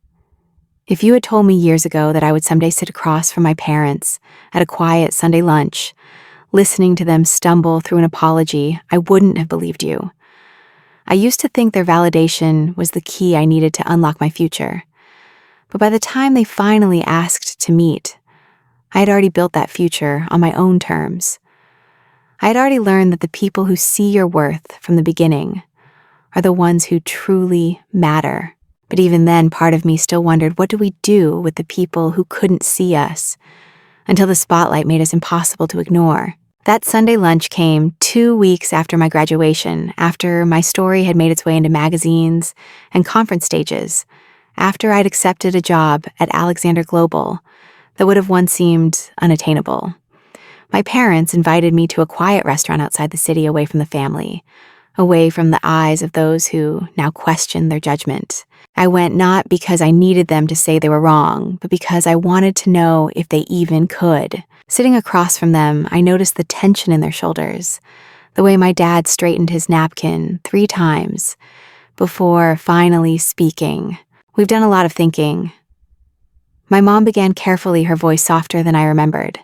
If you had told me years ago that I would someday sit across from my parents at a quiet Sunday lunch, listening to them stumble through an apology, I wouldn't have believed you. I used to think their validation was the key I needed to unlock my future. But by the time they finally asked to meet, I had already built that future on my own terms. I had already learned that the people who see your worth from the beginning are the ones who truly matter. But even then, part of me still wondered, what do we do with the people who couldn't see us until the spotlight made us impossible to ignore? That Sunday lunch came 2 weeks after my graduation, after my story had made its way into magazines and conference stages, after I'd accepted a job at Alexander Global that would have once seemed unattainable. My parents invited me to a quiet restaurant outside the city, away from the family, away from the eyes of those who now questioned their judgment. I went not because I needed them to say they were wrong, but because I wanted to know if they even could. Sitting across from them, I noticed the tension in their shoulders, the way my dad straightened his napkin 3 times before finally speaking. "We've done a lot of thinking." My mom began carefully, her voice softer than I remembered,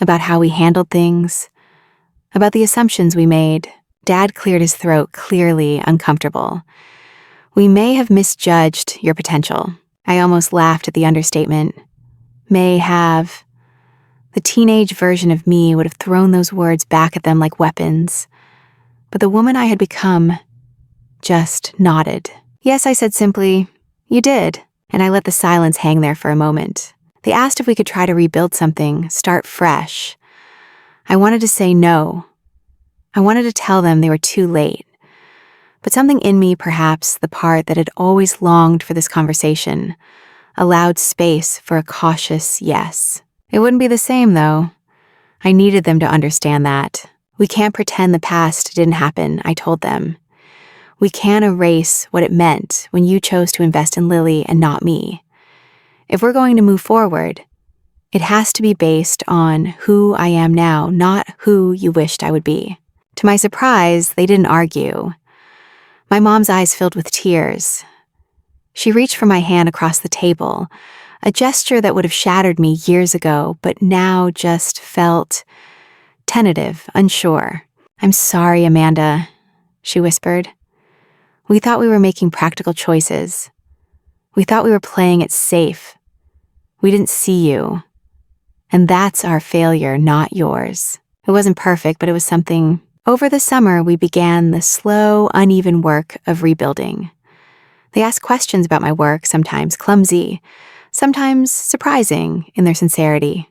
about how we handled things, about the assumptions we made. Dad cleared his throat, clearly uncomfortable. "We may have misjudged your potential." I almost laughed at the understatement. May have. The teenage version of me would have thrown those words back at them like weapons. But the woman I had become just nodded. "Yes," I said simply, "you did." And I let the silence hang there for a moment. They asked if we could try to rebuild something, start fresh. I wanted to say no. I wanted to tell them they were too late. But something in me, perhaps the part that had always longed for this conversation, allowed space for a cautious yes. It wouldn't be the same, though. I needed them to understand that. "We can't pretend the past didn't happen," I told them. "We can't erase what it meant when you chose to invest in Lily and not me. If we're going to move forward, it has to be based on who I am now, not who you wished I would be." To my surprise, they didn't argue. My mom's eyes filled with tears. She reached for my hand across the table, a gesture that would have shattered me years ago, but now just felt tentative, unsure. "I'm sorry, Amanda," she whispered. "We thought we were making practical choices. We thought we were playing it safe. We didn't see you. And that's our failure, not yours." It wasn't perfect, but it was something. Over the summer, we began the slow, uneven work of rebuilding. They asked questions about my work, sometimes clumsy, sometimes surprising in their sincerity.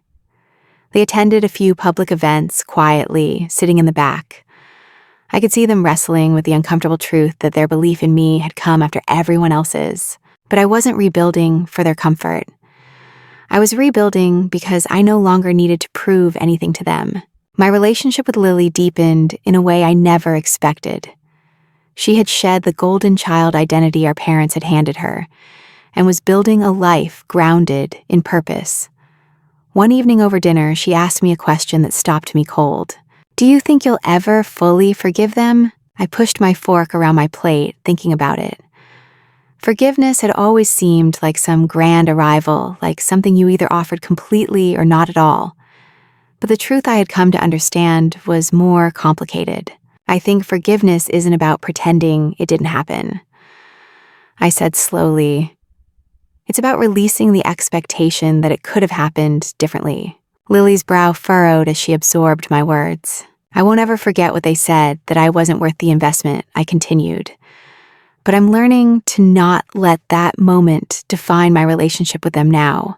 They attended a few public events quietly, sitting in the back. I could see them wrestling with the uncomfortable truth that their belief in me had come after everyone else's. But I wasn't rebuilding for their comfort. I was rebuilding because I no longer needed to prove anything to them. My relationship with Lily deepened in a way I never expected. She had shed the golden child identity our parents had handed her, and was building a life grounded in purpose. One evening over dinner, she asked me a question that stopped me cold. "Do you think you'll ever fully forgive them?" I pushed my fork around my plate, thinking about it. Forgiveness had always seemed like some grand arrival, like something you either offered completely or not at all. But the truth I had come to understand was more complicated. I think forgiveness isn't about pretending it didn't happen. I said slowly, "It's about releasing the expectation that it could have happened differently." Lily's brow furrowed as she absorbed my words. "I won't ever forget what they said, that I wasn't worth the investment," I continued. "But I'm learning to not let that moment define my relationship with them now.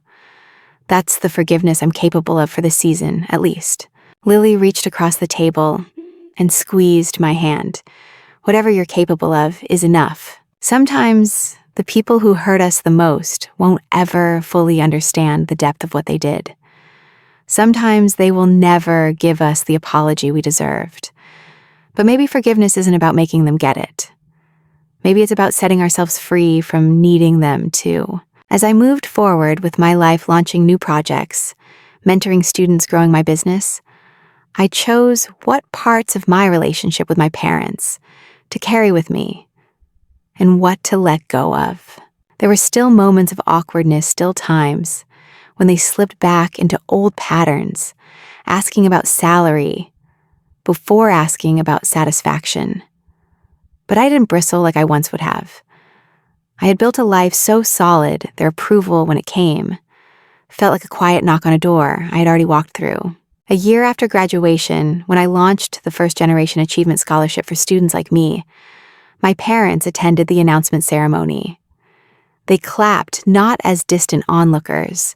That's the forgiveness I'm capable of for this season, at least." Lily reached across the table and squeezed my hand. "Whatever you're capable of is enough. Sometimes the people who hurt us the most won't ever fully understand the depth of what they did. Sometimes they will never give us the apology we deserved. But maybe forgiveness isn't about making them get it. Maybe it's about setting ourselves free from needing them to." As I moved forward with my life, launching new projects, mentoring students, growing my business, I chose what parts of my relationship with my parents to carry with me and what to let go of. There were still moments of awkwardness, still times when they slipped back into old patterns, asking about salary before asking about satisfaction. But I didn't bristle like I once would have. I had built a life so solid, their approval when it came felt like a quiet knock on a door I had already walked through. A year after graduation, when I launched the First Generation Achievement Scholarship for students like me, my parents attended the announcement ceremony. They clapped not as distant onlookers,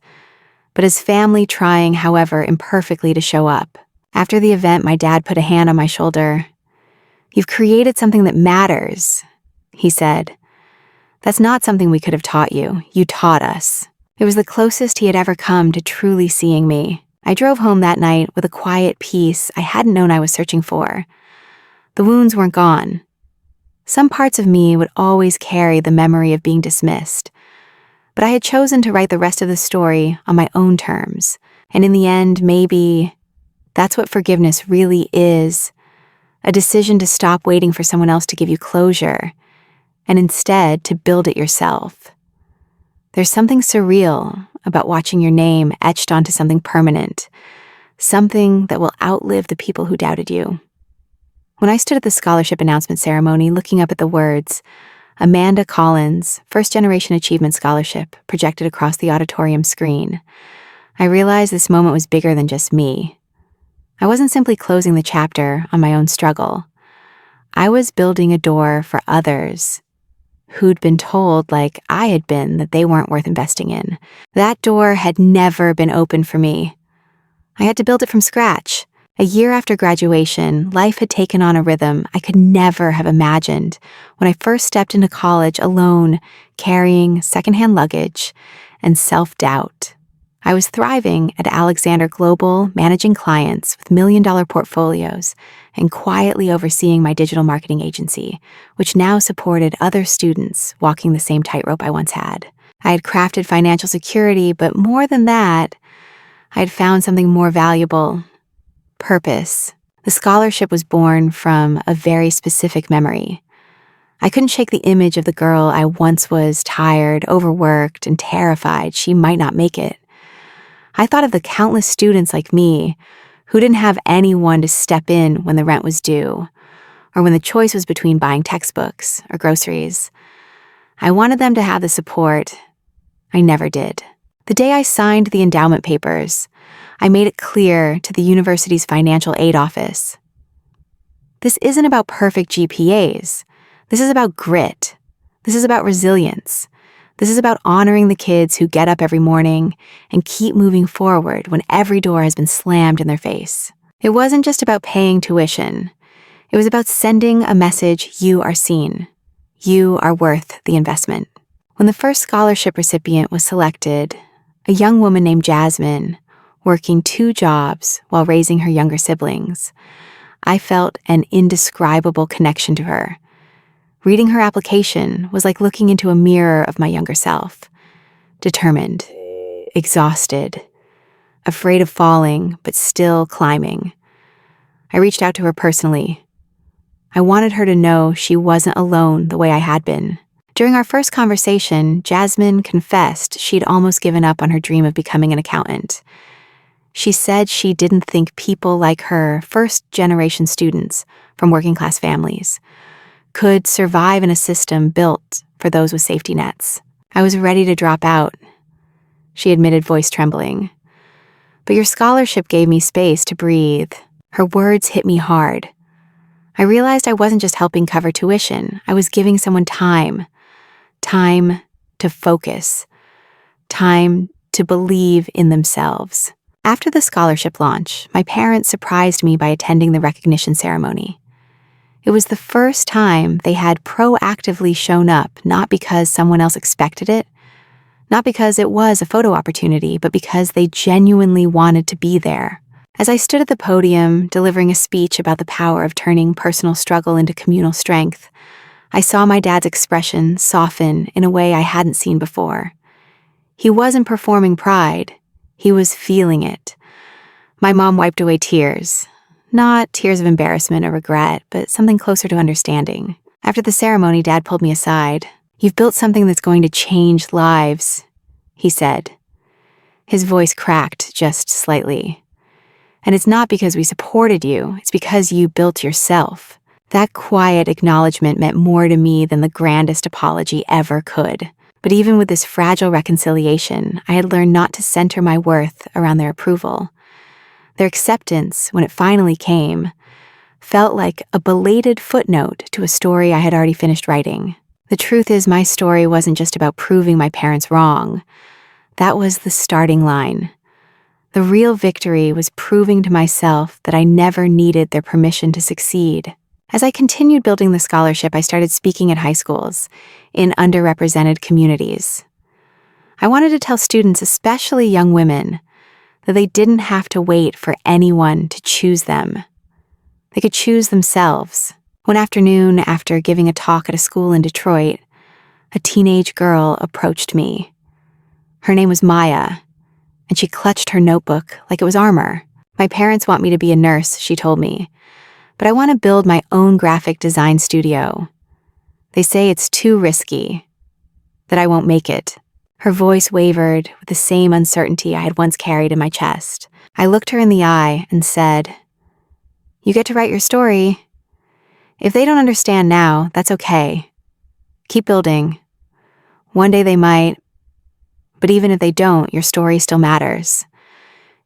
but as family trying, however imperfectly, to show up. After the event, my dad put a hand on my shoulder. "You've created something that matters," he said. "That's not something we could have taught you. You taught us." It was the closest he had ever come to truly seeing me. I drove home that night with a quiet peace I hadn't known I was searching for. The wounds weren't gone. Some parts of me would always carry the memory of being dismissed, but I had chosen to write the rest of the story on my own terms. And in the end, maybe that's what forgiveness really is, a decision to stop waiting for someone else to give you closure, and instead to build it yourself. There's something surreal about watching your name etched onto something permanent, something that will outlive the people who doubted you. When I stood at the scholarship announcement ceremony, looking up at the words, "Amanda Collins, First Generation Achievement Scholarship," projected across the auditorium screen, I realized this moment was bigger than just me. I wasn't simply closing the chapter on my own struggle. I was building a door for others who'd been told, like I had been, that they weren't worth investing in. That door had never been open for me. I had to build it from scratch. A year after graduation, life had taken on a rhythm I could never have imagined when I first stepped into college alone, carrying secondhand luggage and self-doubt. I was thriving at Alexander Global, managing clients with million-dollar portfolios and quietly overseeing my digital marketing agency, which now supported other students walking the same tightrope I once had. I had crafted financial security, but more than that, I had found something more valuable: purpose. The scholarship was born from a very specific memory. I couldn't shake the image of the girl I once was, tired, overworked, and terrified she might not make it. I thought of the countless students like me who didn't have anyone to step in when the rent was due, or when the choice was between buying textbooks or groceries. I wanted them to have the support. I never did. The day I signed the endowment papers, I made it clear to the university's financial aid office. This isn't about perfect GPAs. This is about grit. This is about resilience. This is about honoring the kids who get up every morning and keep moving forward when every door has been slammed in their face. It wasn't just about paying tuition. It was about sending a message: you are seen. You are worth the investment. When the first scholarship recipient was selected, a young woman named Jasmine, working 2 jobs while raising her younger siblings, I felt an indescribable connection to her. Reading her application was like looking into a mirror of my younger self. Determined, exhausted, afraid of falling, but still climbing. I reached out to her personally. I wanted her to know she wasn't alone the way I had been. During our first conversation, Jasmine confessed she'd almost given up on her dream of becoming an accountant. She said she didn't think people like her, first-generation students from working-class families, could survive in a system built for those with safety nets. I was ready to drop out, she admitted, voice trembling. But your scholarship gave me space to breathe. Her words hit me hard. I realized I wasn't just helping cover tuition. I was giving someone time to focus, time to believe in themselves. After the scholarship launch, my parents surprised me by attending the recognition ceremony. It was the first time they had proactively shown up, not because someone else expected it, not because it was a photo opportunity, but because they genuinely wanted to be there. As I stood at the podium, delivering a speech about the power of turning personal struggle into communal strength, I saw my dad's expression soften in a way I hadn't seen before. He wasn't performing pride. He was feeling it. My mom wiped away tears. Not tears of embarrassment or regret, but something closer to understanding. After the ceremony, Dad pulled me aside. "You've built something that's going to change lives," he said. His voice cracked just slightly. "And it's not because we supported you, it's because you built yourself." That quiet acknowledgement meant more to me than the grandest apology ever could. But even with this fragile reconciliation, I had learned not to center my worth around their approval. Their acceptance, when it finally came, felt like a belated footnote to a story I had already finished writing. The truth is, my story wasn't just about proving my parents wrong. That was the starting line. The real victory was proving to myself that I never needed their permission to succeed. As I continued building the scholarship, I started speaking at high schools, in underrepresented communities. I wanted to tell students, especially young women, that they didn't have to wait for anyone to choose them. They could choose themselves. One afternoon, after giving a talk at a school in Detroit, a teenage girl approached me. Her name was Maya, and she clutched her notebook like it was armor. "My parents want me to be a nurse," she told me, "but I want to build my own graphic design studio. They say it's too risky, that I won't make it." Her voice wavered with the same uncertainty I had once carried in my chest. I looked her in the eye and said, "You get to write your story. If they don't understand now, that's okay. Keep building. One day they might, but even if they don't, your story still matters.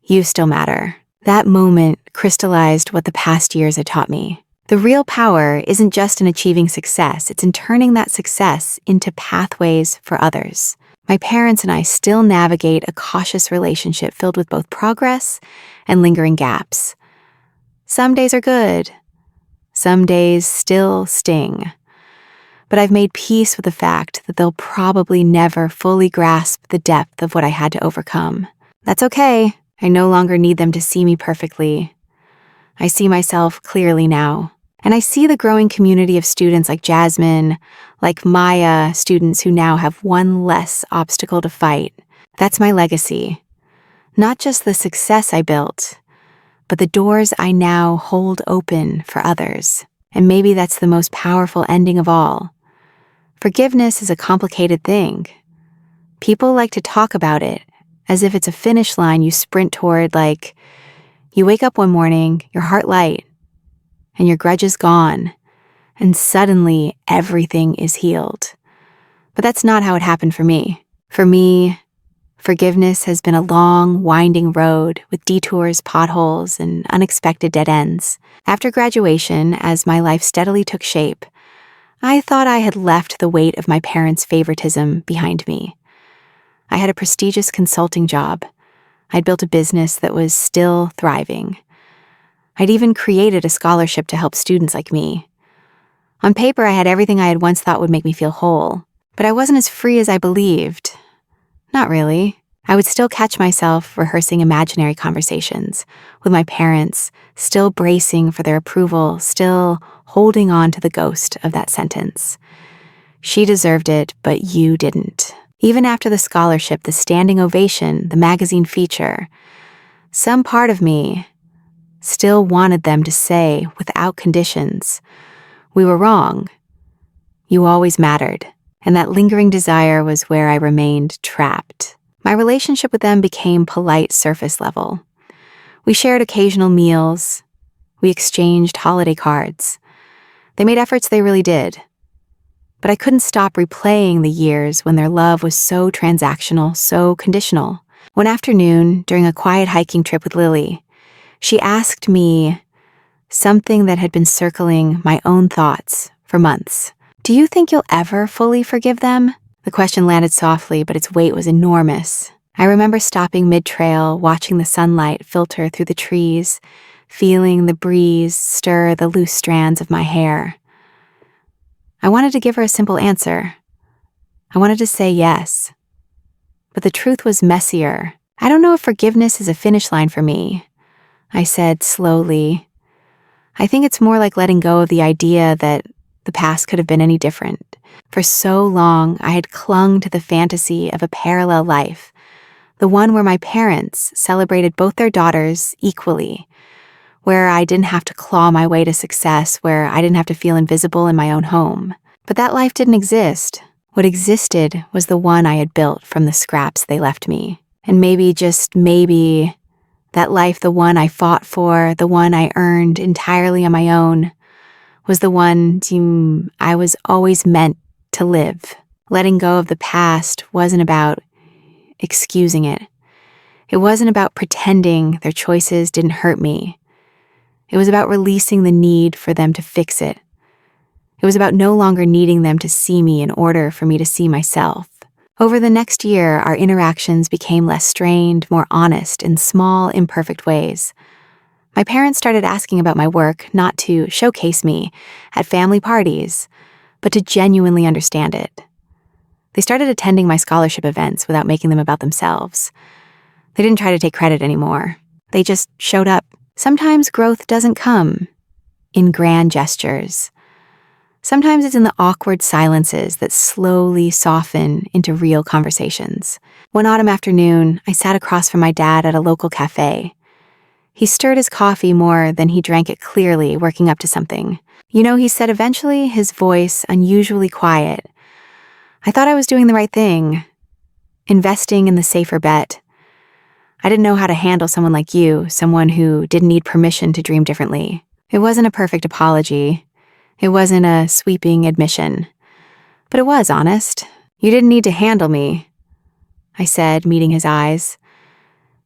You still matter." That moment crystallized what the past years had taught me. The real power isn't just in achieving success, it's in turning that success into pathways for others. My parents and I still navigate a cautious relationship filled with both progress and lingering gaps. Some days are good. Some days still sting. But I've made peace with the fact that they'll probably never fully grasp the depth of what I had to overcome. That's okay. I no longer need them to see me perfectly. I see myself clearly now. And I see the growing community of students like Jasmine, like Maya, students who now have one less obstacle to fight. That's my legacy. Not just the success I built, but the doors I now hold open for others. And maybe that's the most powerful ending of all. Forgiveness is a complicated thing. People like to talk about it as if it's a finish line you sprint toward, like you wake up one morning, your heart light, and your grudge is gone, and suddenly everything is healed. But that's not how it happened for me. For me, forgiveness has been a long, winding road with detours, potholes, and unexpected dead ends. After graduation, as my life steadily took shape, I thought I had left the weight of my parents' favoritism behind me. I had a prestigious consulting job. I'd built a business that was still thriving. I'd even created a scholarship to help students like me. On paper, I had everything I had once thought would make me feel whole, but I wasn't as free as I believed. Not really. I would still catch myself rehearsing imaginary conversations with my parents, still bracing for their approval, still holding on to the ghost of that sentence. She deserved it, but you didn't. Even after the scholarship, the standing ovation, the magazine feature, some part of me still wanted them to say, without conditions, "We were wrong. You always mattered." And that lingering desire was where I remained trapped. My relationship with them became polite surface level. We shared occasional meals. We exchanged holiday cards. They made efforts, they really did. But I couldn't stop replaying the years when their love was so transactional, so conditional. One afternoon, during a quiet hiking trip with Lily, she asked me something that had been circling my own thoughts for months. "Do you think you'll ever fully forgive them?" The question landed softly, but its weight was enormous. I remember stopping mid-trail, watching the sunlight filter through the trees, feeling the breeze stir the loose strands of my hair. I wanted to give her a simple answer. I wanted to say yes. But the truth was messier. "I don't know if forgiveness is a finish line for me," I said slowly. "I think it's more like letting go of the idea that the past could have been any different. For so long, I had clung to the fantasy of a parallel life, the one where my parents celebrated both their daughters equally, where I didn't have to claw my way to success, where I didn't have to feel invisible in my own home. But that life didn't exist. What existed was the one I had built from the scraps they left me. And maybe, just maybe, that life, the one I fought for, the one I earned entirely on my own, was the one I was always meant to live. Letting go of the past wasn't about excusing it. It wasn't about pretending their choices didn't hurt me. It was about releasing the need for them to fix it. It was about no longer needing them to see me in order for me to see myself. Over the next year, our interactions became less strained, more honest, in small, imperfect ways. My parents started asking about my work, not to showcase me at family parties, but to genuinely understand it. They started attending my scholarship events without making them about themselves. They didn't try to take credit anymore. They just showed up. Sometimes growth doesn't come in grand gestures. Sometimes it's in the awkward silences that slowly soften into real conversations. One autumn afternoon, I sat across from my dad at a local cafe. He stirred his coffee more than he drank it clearly, working up to something. "You know," he said eventually, his voice unusually quiet, "I thought I was doing the right thing, investing in the safer bet. I didn't know how to handle someone like you, someone who didn't need permission to dream differently." It wasn't a perfect apology. It wasn't a sweeping admission. But it was honest. "You didn't need to handle me," I said, meeting his eyes.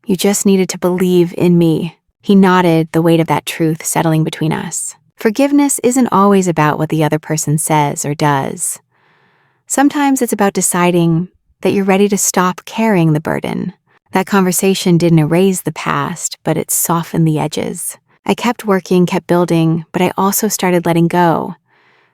"You just needed to believe in me." He nodded, the weight of that truth settling between us. Forgiveness isn't always about what the other person says or does. Sometimes it's about deciding that you're ready to stop carrying the burden. That conversation didn't erase the past, but it softened the edges. I kept working, kept building, but I also started letting go.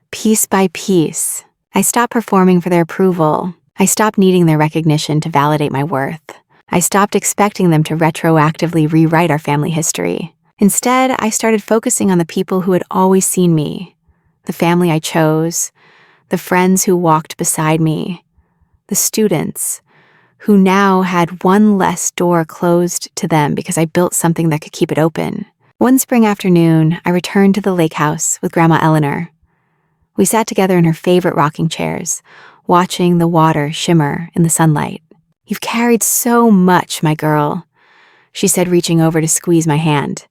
Piece by piece. I stopped performing for their approval. I stopped needing their recognition to validate my worth. I stopped expecting them to retroactively rewrite our family history. Instead, I started focusing on the people who had always seen me, the family I chose, the friends who walked beside me, the students who now had one less door closed to them because I built something that could keep it open. One spring afternoon, I returned to the lake house with Grandma Eleanor. We sat together in her favorite rocking chairs, watching the water shimmer in the sunlight. "You've carried so much, my girl," she said, reaching over to squeeze my hand.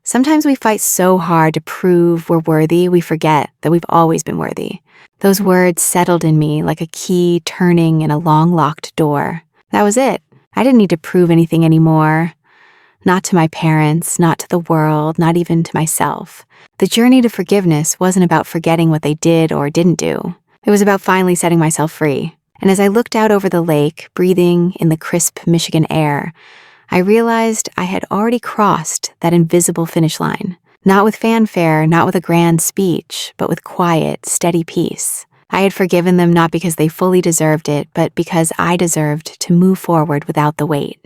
"Sometimes we fight so hard to prove we're worthy, we forget that we've always been worthy." Those words settled in me like a key turning in a long-locked door. That was it. I didn't need to prove anything anymore. Not to my parents, not to the world, not even to myself. The journey to forgiveness wasn't about forgetting what they did or didn't do. It was about finally setting myself free. And as I looked out over the lake, breathing in the crisp Michigan air, I realized I had already crossed that invisible finish line. Not with fanfare, not with a grand speech, but with quiet, steady peace. I had forgiven them not because they fully deserved it, but because I deserved to move forward without the weight.